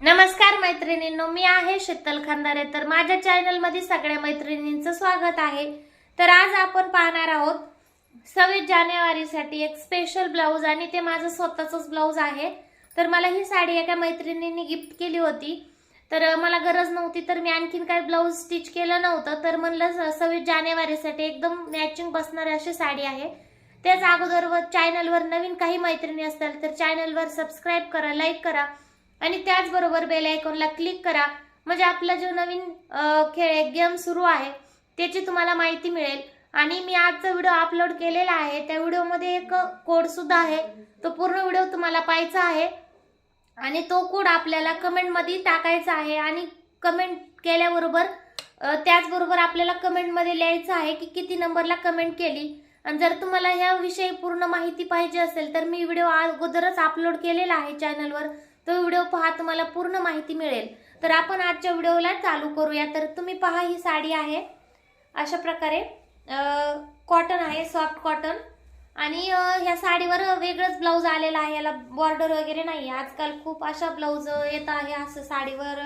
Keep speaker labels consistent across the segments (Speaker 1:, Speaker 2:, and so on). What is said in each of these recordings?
Speaker 1: नमस्कार मैत्रिणींनो, मी आहे शीतल खंदारे। तर माझ्या चॅनल मध्ये सगळ्या मैत्रिणींचं स्वागत आहे। तर आज आपण पाहणार आहोत 26 जानेवारीसाठी एक स्पेशल ब्लाउज, आणि ते माझं स्वतःचंच ब्लाउज आहे। तर मला ही साडी एका मैत्रिणींनी गिफ्ट केली होती, तर मला गरज नव्हती, तर मी आणखीन काही ब्लाउज स्टिच केलं नव्हतं, तर म्हणलं 26 जानेवारीसाठी एकदम मॅचिंग बसणारी अशी साडी आहे। त्याच अगोदर चॅनलवर नवीन काही मैत्रिणी असतील तर चॅनलवर सबस्क्राइब करा, लाईक करा आणि त्याचबरोबर बेल आयकॉनला क्लिक करा, म्हणजे आपला जो नवीन गेम सुरू आहे त्याची तुम्हाला माहिती मिळेल। आणि मी आजचा व्हिडिओ अपलोड केलेला आहे, त्या व्हिडिओमध्ये एक कोड सुद्धा आहे, तो पूर्ण व्हिडिओ तुम्हाला पाहायचा आहे आणि तो कोड आपल्याला कमेंट मध्ये टाकायचा आहे। आणि कमेंट केल्याबरोबर त्याचबरोबर आपल्याला कमेंट मध्ये लिहायचं आहे की किती नंबरला कमेंट केली। आणि जर तुम्हाला ह्या विषयी पूर्ण माहिती पाहिजे असेल तर मी व्हिडिओ अगोदरच अपलोड केलेला आहे चॅनलवर, तो व्हिडिओ पहा, तुम्हाला पूर्ण माहिती मिळेल। तर आपण आजच्या व्हिडिओला चालू करूया। तर तुम्ही पहा, ही साडी आहे अशा प्रकारे, कॉटन आहे, सॉफ्ट कॉटन, आणि ह्या साडीवर वेगळंच ब्लाउज आलेला आहे, याला बॉर्डर वगैरे नाही। आजकाल खूप अशा ब्लाउज येत आहे, असं साडीवर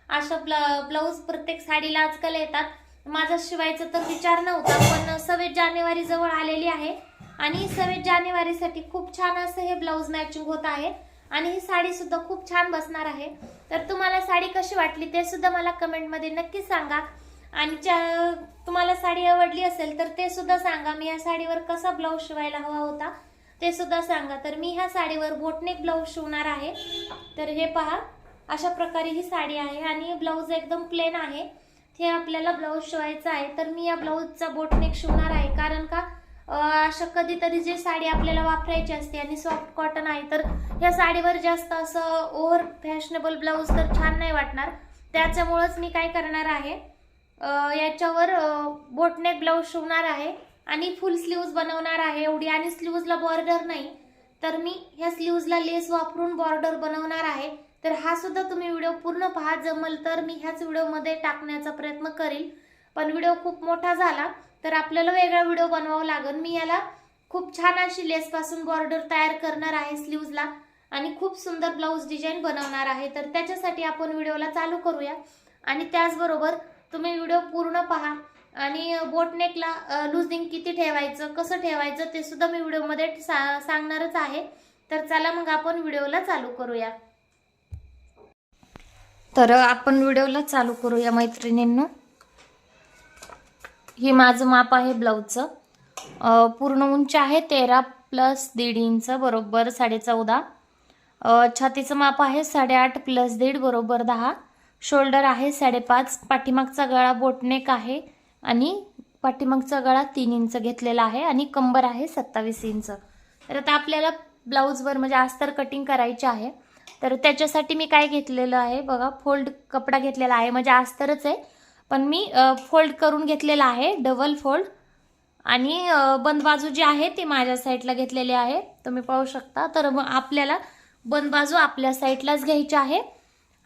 Speaker 1: अशा ब्लाउज प्रत्येक साडीला आजकाल येतात। माझा शिवायचा तर विचार नव्हता, पण 26 जानेवारी जवळ आलेली आहे आणि 26 जानेवारीसाठी खूप छान असं हे ब्लाउज मॅचिंग होत आहे आणि ही साडी सुद्धा खूप छान बसणार आहे। तर तुम्हाला साडी कशी वाटली ते सुद्धा मला कमेंट मध्ये नक्की सांगा, आणि तुम्हाला साडी आवडली असेल तर ते सुद्धा सांगा। मी या साडीवर कसा ब्लाउज शिवायला हवा होता ते सुद्धा सांगा। तर मी ह्या साडीवर बोटनेक ब्लाउज शिवणार आहे। तर हे पहा, अशा प्रकारे ही साडी आहे आणि ब्लाउज एकदम प्लेन आहे, हे आपल्याला ब्लाउज शिवायचं आहे। तर मी या ब्लाउजचा बोटनेक शिवणार आहे, कारण का अशा कधीतरी जी साडी आपल्याला वापरायची असते आणि सॉफ्ट कॉटन आहे, तर या साडीवर जास्त असं ओव्हर फॅशनेबल ब्लाउज तर छान नाही वाटणार। त्याच्यामुळेच मी काय करणार आहे, याच्यावर बोटनेक ब्लाउज शिवणार आहे आणि फुल स्लीव्ज बनवणार आहे एवढी, आणि स्लीव्जला बॉर्डर नाही, तर मी ह्या स्लीव्जला लेस वापरून बॉर्डर बनवणार आहे। तर हा सुद्धा तुम्ही व्हिडिओ पूर्ण पहा, जमल तर मी ह्याच व्हिडिओमध्ये टाकण्याचा प्रयत्न करील, पण व्हिडिओ खूप मोठा झाला तर आपल्याला वेगळा व्हिडिओ बनवावा लागेल। मी याला खूप छान अशी लेस पासून बॉर्डर तयार करणार आहे स्लीव्जला, आणि खूप सुंदर ब्लाउज डिझाइन बनवणार आहे। तर त्याच्यासाठी आपण व्हिडिओला चालू करूया, आणि त्याचबरोबर तुम्ही व्हिडिओ पूर्ण पहा, आणि बोटनेकला लूजिंग किती ठेवायचं, कसं ठेवायचं ते सुद्धा मी व्हिडिओमध्ये सांगणारच आहे। तर चला मग आपण व्हिडिओला चालू करूया। तर आपण व्हिडिओला चालू करूया मैत्रिणींनो। हे माझं माप आहे ब्लाउजचं, पूर्ण उंची आहे 13 + 1.5 इंच बरोबर 14.5। छातीचं माप आहे 8.5 + 1.5 बरोबर 10। शोल्डर आहे 5.5। पाठीमागचा गळा बोटनेक आहे आणि पाठीमागचा गळा 3 इंच घेतलेला आहे, आणि कंबर आहे 27 इंच। तर आता आपल्याला ब्लाउजवर म्हणजे अस्तर कटिंग करायचे आहे, तर त्याच्यासाठी मी काय घेतलेलं आहे बघा, फोल्ड कपडा घेतलेला आहे, म्हणजे अस्तरच आहे पण मी फोल्ड करून घेतलेला आहे, डबल फोल्ड। आणि बंद बाजू जी आहे ती माझ्या साईडला घेतलेली आहे, तुम्ही पाहू शकता। तर मग आपल्याला बंद बाजू आपल्या साईडलाच घ्यायची आहे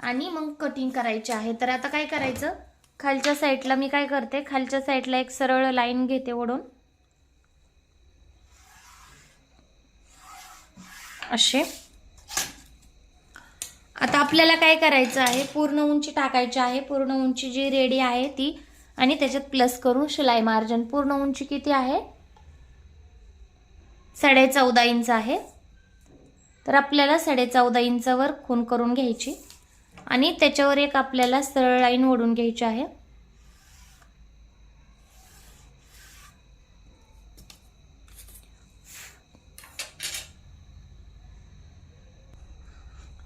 Speaker 1: आणि मग कटिंग करायची आहे। तर आता काय करायचं, खालच्या साईडला मी काय करते, खालच्या साईडला एक सरळ लाईन घेते ओढून असे। आता आपल्याला काय करायचं आहे, पूर्ण उंची टाकायची आहे, पूर्ण उंची जी रेडी आहे ती, आणि त्याच्यात प्लस करून शिलाई मार्जिन। पूर्ण उंची किती आहे, 14.5 इंच आहे। तर आपल्याला 14.5 इंचावर खूण करून घ्यायची, आणि त्याच्यावर एक आपल्याला सरळ लाईन ओढून घ्यायची आहे।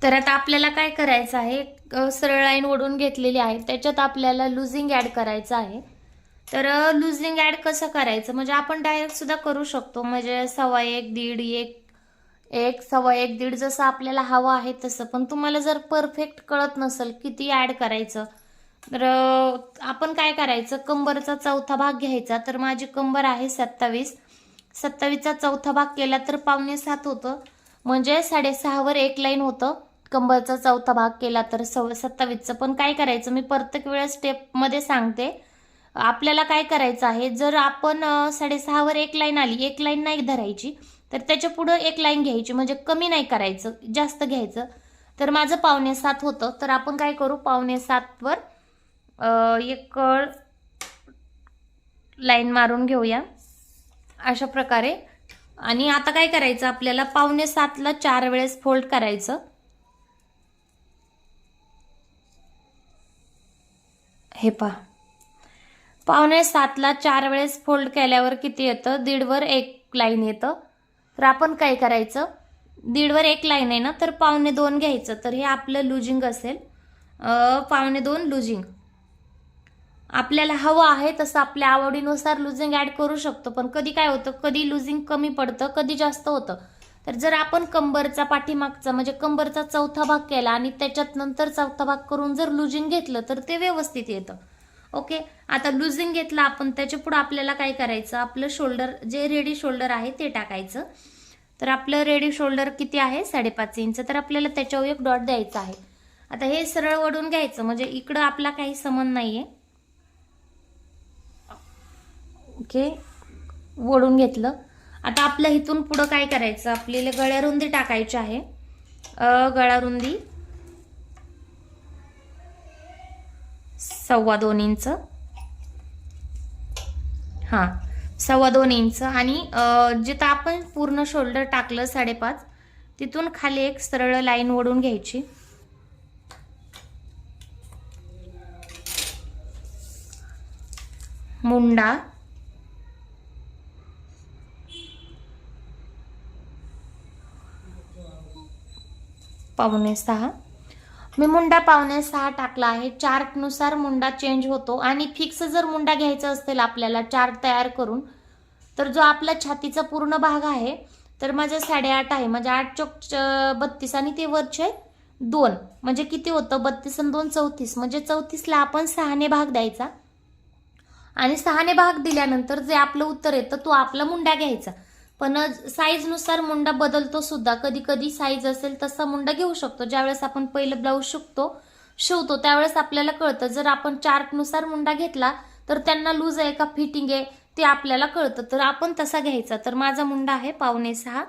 Speaker 1: तर आता आपल्याला काय करायचं आहे, सरळ लाईन ओढून घेतलेली आहे, त्याच्यात आपल्याला लुजिंग ऍड करायचं आहे। तर लुजिंग ऍड कसं करायचं, म्हणजे आपण डायरेक्ट सुद्धा करू शकतो, म्हणजे 1.25, 1.5, 1, 1.25, 1.5 जसं आपल्याला हवं आहे तसं। पण तुम्हाला जर परफेक्ट कळत नसेल किती ऍड करायचं, तर आपण काय करायचं, कंबरचा चौथा भाग घ्यायचा। तर माझी कंबर आहे 27, 27चा चौथा भाग केला तर 6.25 होतं, म्हणजे 6.5 वर एक लाईन होतं। कंबरचा चौथा भाग केला तर 27चं। पण काय करायचं, मी प्रत्येक वेळेस स्टेप मध्ये सांगते, आपल्याला काय करायचं आहे, जर आपण 6.5 वर एक लाईन आली, एक लाईन नाही धरायची, तर त्याच्या पुढे एक लाईन घ्यायची, म्हणजे कमी नाही करायचं, जास्त घ्यायचं। तर माझं 6:45 होतं. तर आपण काय करू, 6:45वर एक लाईन मारून घेऊया अशा प्रकारे. आणि आता काय करायचं, आपल्याला 6:45ला 4 वेळेस फोल्ड करायचं. हे पहा, 6:45ला 4 वेळेस फोल्ड केल्यावर किती येतं, 1.5 वर 1 लाईन येतं. तर आपण काय करायचं, 1.5 वर 1 लाईन आहे ना, तर 1.25 घ्यायचं. तर हे आपलं लुजिंग असेल, 1.25 लुजिंग. आपल्याला हवं आहे तसं आपल्या आवडीनुसार लुजिंग ऍड करू शकतो. पण कधी काय होतं, कधी लुजिंग कमी पडतं, कधी जास्त होतं. तर जर आपण कंबरचा पाठीमागचा म्हणजे कंबरचा 4था भाग केला आणि त्याच्यात नंतर 4था भाग करून जर लुजिंग घेतलं तर ते व्यवस्थित येतं. ओके, आता लुजिंग घेतलं आपण, त्याच्या पुढे आपल्याला काय करायचं, आपलं शोल्डर जे रेडी शोल्डर आहे ते टाकायचं. तर आपलं रेडी शोल्डर किती आहे, 5.5 इंच. तर आपल्याला त्याच्यावर एक डॉट द्यायचा आहे. आता हे सरळ वडून घ्यायचं, म्हणजे इकडं आपला काही संबंध नाहीये. ओके, वडून घेतलं. आता आपल्या इथून पुढं काय करायचं, आपल्याला गळ्यारुंदी टाकायची आहे. गळारुंदी 2.25 इंच. हां, 2.25 इंच. आणि जिथं आपण पूर्ण शोल्डर टाकलं 5.5, तिथून खाली एक सरळ लाईन ओढून घ्यायची. मुंडा 5.25. मी मुंडा 5.25 टाकला आहे. चार्टनुसार मुंडा चेंज होतो. आणि फिक्स जर मुंडा घ्यायचा असेल आपल्याला चार्ट तयार करून, तर जो आपला छातीचा पूर्ण भाग आहे, तर माझा 8.5 आहे. म्हणजे 8 चौक 32 आणि ते वरचे 2 म्हणजे किती होतं, 32 आणि 2 34. म्हणजे 34ला आपण 6ने भाग द्यायचा. आणि 6ने भाग दिल्यानंतर जे आपलं उत्तर येतं तो आपला मुंडा घ्यायचा. पण साईजनुसार मुंडा बदलतो सुद्धा. कधी कधी साईज असेल तसा मुंडा घेऊ शकतो. ज्यावेळेस आपण पहिलं ब्लाऊज शिवतो त्यावेळेस आपल्याला कळतं. जर आपण चार्टनुसार मुंडा घेतला तर त्यांना लूज आहे का फिटिंग आहे ते आपल्याला कळतं. तर आपण तसा घ्यायचा. तर माझा मुंडा आहे 5.25.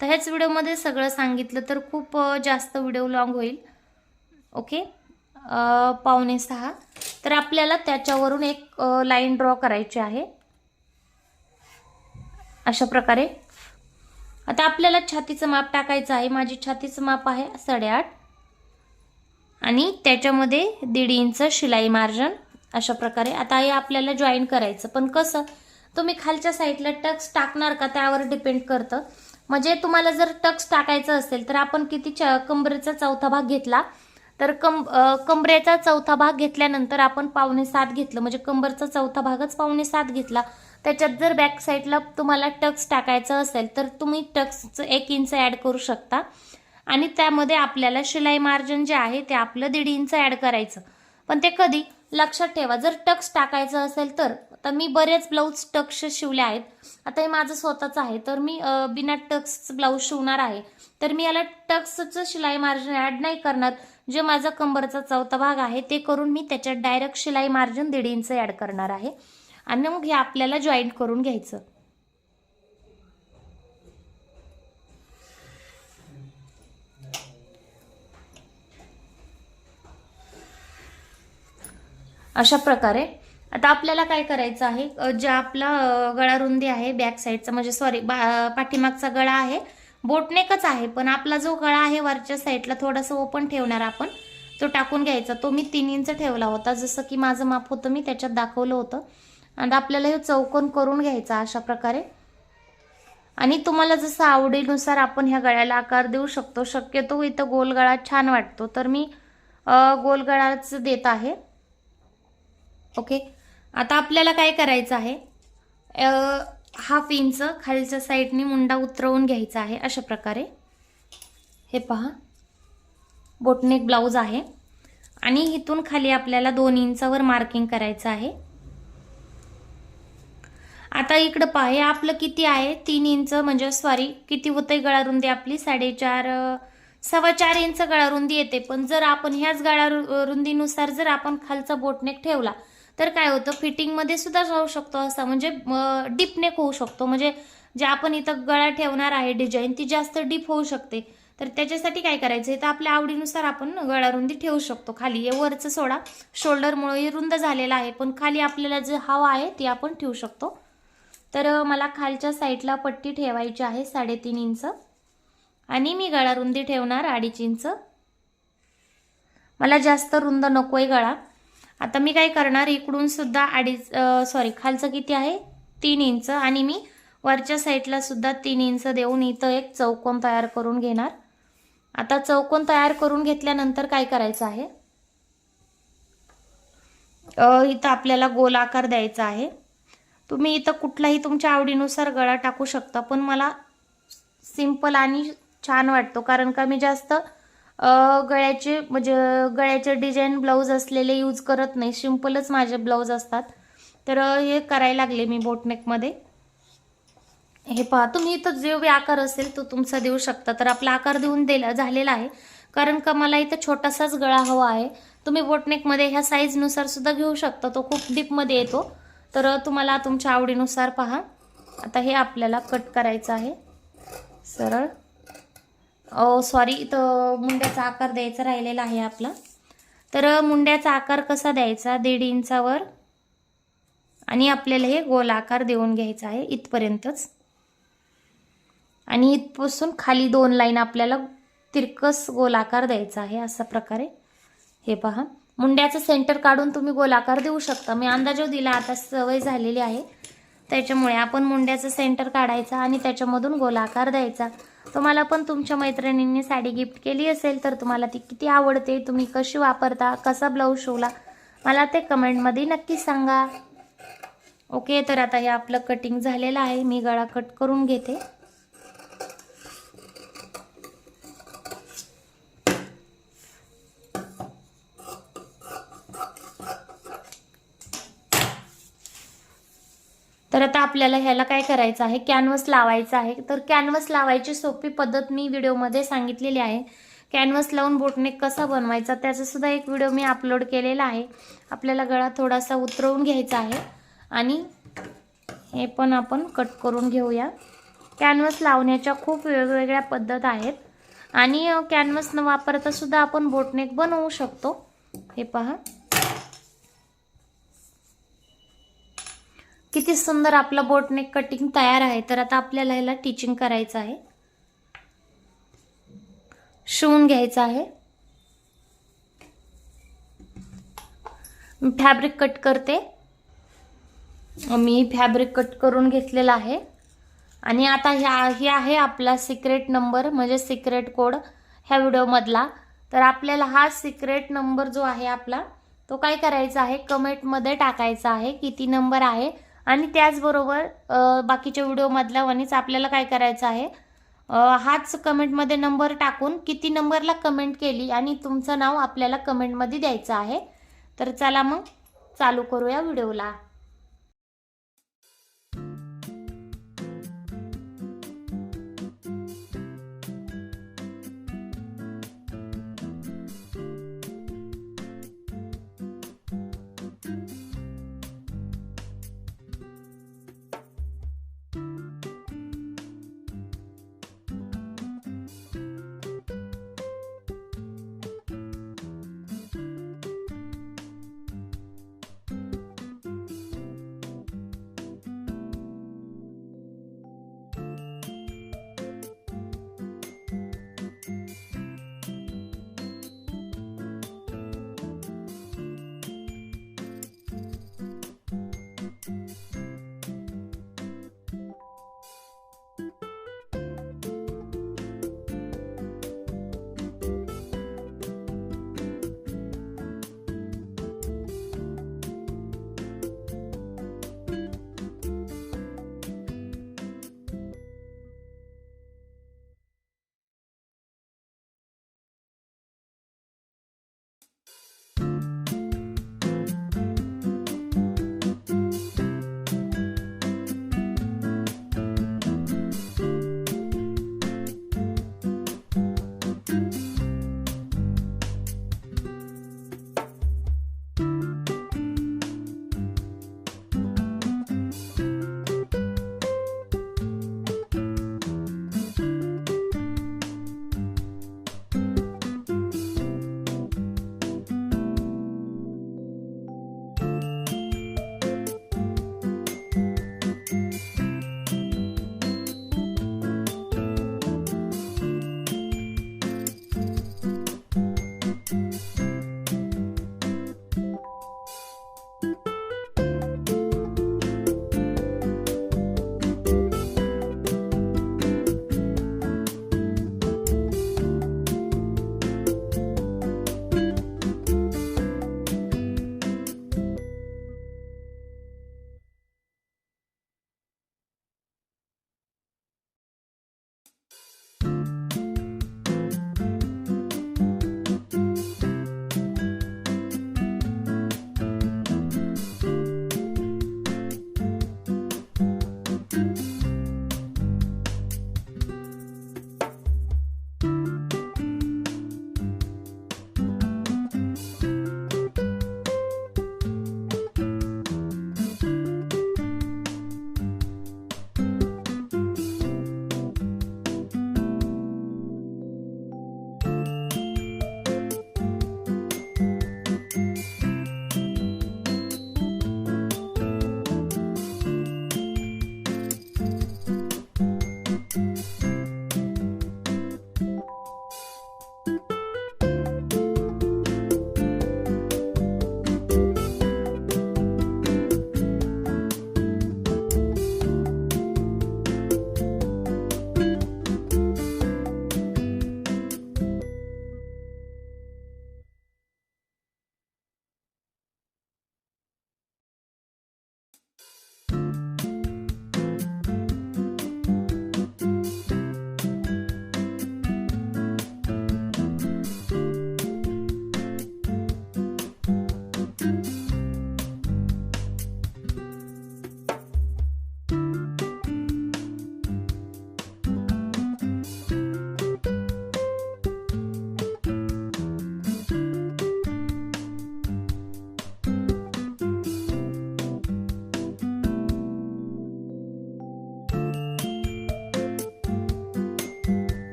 Speaker 1: तर ह्याच व्हिडिओमध्ये सगळं सांगितलं तर खूप जास्त व्हिडिओ लॉंग होईल. ओके, 5.25. तर आपल्याला त्याच्यावरून एक लाईन ड्रॉ करायची आहे अशा प्रकारे. आता आपल्याला छातीचं माप टाकायचं आहे. माझी छातीचं माप आहे 8.5 आणि त्याच्यामध्ये 1.5 इंच शिलाई मार्जिन अशा प्रकारे. आता हे आपल्याला जॉईन करायचं. पण कसं, तुम्ही खालच्या साईडला टक्स टाकणार का त्यावर डिपेंड करतं. म्हणजे तुम्हाला जर टक्स टाकायचं असेल तर आपण किती कंबरेचा 4था भाग घेतला, तर कंबरेचा 4था भाग घेतल्यानंतर आपण 6.25 घेतलं, म्हणजे कंबरचा 4था भागच 6.25 घेतला. त्याच्यात जर बॅक साईडला तुम्हाला टक्स टाकायचं असेल तर तुम्ही टक्सचं 1 इंच ॲड करू शकता. आणि त्यामध्ये आपल्याला शिलाई मार्जिन जे आहे ते आपलं 1.5 इंच ॲड करायचं. पण ते कधी, लक्षात ठेवा, जर टक्स टाकायचं असेल तर. आता मी बरेच ब्लाऊज टक्स शिवले आहेत. आता हे माझं स्वतःच आहे, तर मी बिना टक्सचं ब्लाऊज शिवणार आहे. तर मी याला टक्सचं शिलाई मार्जिन ॲड नाही करणार. जे माझा कंबरचा 4था भाग आहे ते करून मी त्याच्यात डायरेक्ट शिलाई मार्जिन 1.5 इंच ॲड करणार आहे. आणि मग हे आपल्याला जॉईन करून घ्यायचं. अशा प्रकारे. आता आपल्याला काय करायचं आहे, जे आपला गळा रुंदी आहे बॅक साईडचा, म्हणजे सॉरी पाठीमागचा गळा आहे, बोटनेकच आहे, पण आपला जो गळा आहे वरच्या साईडला थोडासा ओपन ठेवणार आपण, तो टाकून घ्यायचा. तो मी 3 इंच ठेवला होता, जसं की माझं माप होतं मी त्याच्यात दाखवलं होतं. आणि आपल्याला हे चौकोन करून घ्यायचा अशा प्रकारे. आणि तुम्हाला जसं आवडीनुसार आपण ह्या गळ्याला आकार देऊ शकतो. शक्यतो इथं गोल गळा छान वाटतो, तर मी गोल गळाच देत आहे. ओके, आता आपल्याला काय करायचं आहे, 1/2 इंच खालच्या साईडनी मुंडा उतरवून घ्यायचा आहे अशा प्रकारे. हे पहा, बोटनेक ब्लाऊज आहे. आणि इथून खाली आपल्याला 2 इंचावर मार्किंग करायचं आहे. आता इकडं पहा, हे आपलं किती आहे, 3 इंच, म्हणजे सॉरी किती होतंय गळा रुंदी आपली 4.5 4.25 इंच गळा रुंदी येते. पण जर आपण ह्याच गळा रुंदीनुसार जर आपण खालचा बोटनेक ठेवला तर काय होतं, फिटिंगमध्ये सुद्धा राहू शकतो असा, म्हणजे डीप नेक होऊ शकतो. म्हणजे जे आपण इथं गळा ठेवणार आहे डिझाईन ती जास्त डीप होऊ शकते. तर त्याच्यासाठी काय करायचं, तर आपल्या आवडीनुसार आपण गळा रुंदी ठेवू शकतो. खाली हे वरचं सोडा, शोल्डरमुळे रुंद झालेला आहे, पण खाली आपल्याला जे हवा आहे ती आपण ठेवू शकतो. तर मला खालच्या साईडला पट्टी ठेवायची आहे 3.5 इंच आणि मी गळा रुंदी ठेवणार 2.5 इंच. मला जास्त रुंद नकोय गळा. आता मी काय करणार, इकडून सुद्धा खालचं किती आहे 3 इंच आणि मी वरच्या साईडला सुद्धा 3 इंच देऊन इथं एक चौकोन तयार करून घेणार. आता चौकोन तयार करून घेतल्यानंतर काय करायचं आहे, इथं आपल्याला गोल आकार द्यायचा आहे. तुम्ही इथं कुठलाही तुमच्या आवडीनुसार गळा टाकू शकता, पण मला सिंपल आणि छान वाटतो, कारण का मी जास्त गळ्याचे डिझाईन ब्लाऊज असलेले यूज करत नाही. सिंपलच माझे ब्लाऊज असतात. तर हे करायला लागले मी बोटनेकमध्ये. हे पहा, तुम्ही इथं जे आकार असेल तो तुमचा देऊ शकता. तर आपला आकार देऊन झालेला आहे, कारण का मला इथं छोटासाच गळा हवा आहे. तुम्ही बोटनेकमध्ये ह्या साईजनुसार सुद्धा घेऊ शकता, तो खूप डीपमध्ये येतो. तर तुम्हाला तुमच्या आवडीनुसार पहा. आता हे आपल्याला कट करायचं आहे सरळ. सॉरी, इथं मुंड्याचा आकार द्यायचा राहिलेला आहे आपला. तर मुंड्याचा आकार कसा द्यायचा, 1.5 इंचावर आणि आपल्याला हे गोल आकार देऊन घ्यायचा आहे इथपर्यंतच. आणि इथपासून खाली 2 लाईन आपल्याला तिरकस गोल आकार द्यायचा आहे अशा प्रकारे. हे पहा, मुंड्याचं सेंटर काढून तुम्ही गोल आकार देऊ शकता. मी अंदाजे दिला, आता सवय झालेली आहे त्याच्यामुळे. आपण मुंड्याचं सेंटर काढायचा आणि त्याच्यामधून गोल आकार द्यायचा. तुम्हाला पण तुमच्या मैत्रिणींनी साडी गिफ्ट केली असेल तर तुम्हाला ती किती आवडते, तुम्ही कशी वापरता, कसा ब्लाऊज शिवला, मला ते कमेंटमध्ये नक्की सांगा. ओके, तर आता हे आपलं कटिंग झालेलं आहे. मी गळा कट करून घेते. तर आता आपल्याला ह्याला काय करायचं आहे, कॅनव्हास लावायचा आहे. तर कॅनव्हास लावायची सोपी पद्धत मी व्हिडिओमध्ये सांगितलेली आहे. कॅनव्हास लावून बोटनेक कसा बनवायचा त्याचा सुद्धा एक व्हिडिओ मी अपलोड केलेला आहे. आपल्याला गळा थोडासा उतरवून घ्यायचा आहे आणि हे पण आपण कट करून घेऊया. कॅनव्हास लावण्याच्या खूप वेगवेगळ्या पद्धत आहेत आणि कॅनव्हास न वापरता सुद्धा आपण बोटनेक बनवू शकतो. हे पहा, किती सुंदर आपला बोटनेक कटिंग तयार आहे. तर आता आपल्याला ह्याला टिचिंग करायचं आहे, शिवून घ्यायचं आहे. फॅब्रिक कट करते. मी फॅब्रिक कट करून घेतलेला आहे आणि आता हे आहे आपला सिक्रेट नंबर, म्हणजे सिक्रेट कोड ह्या व्हिडिओमधला. तर आपल्याला हा सिक्रेट नंबर जो आहे आपला, तो काय करायचा आहे, कमेंटमध्ये टाकायचा आहे किती नंबर आहे. आणि त्याचबरोबर बाकीच्या व्हिडिओमधल्या वनीच आपल्याला काय करायचं आहे, हाच कमेंटमध्ये नंबर टाकून किती नंबरला कमेंट केली आणि तुमचं नाव आपल्याला कमेंटमध्ये द्यायचं आहे. तर चला मग चालू करूया व्हिडिओला.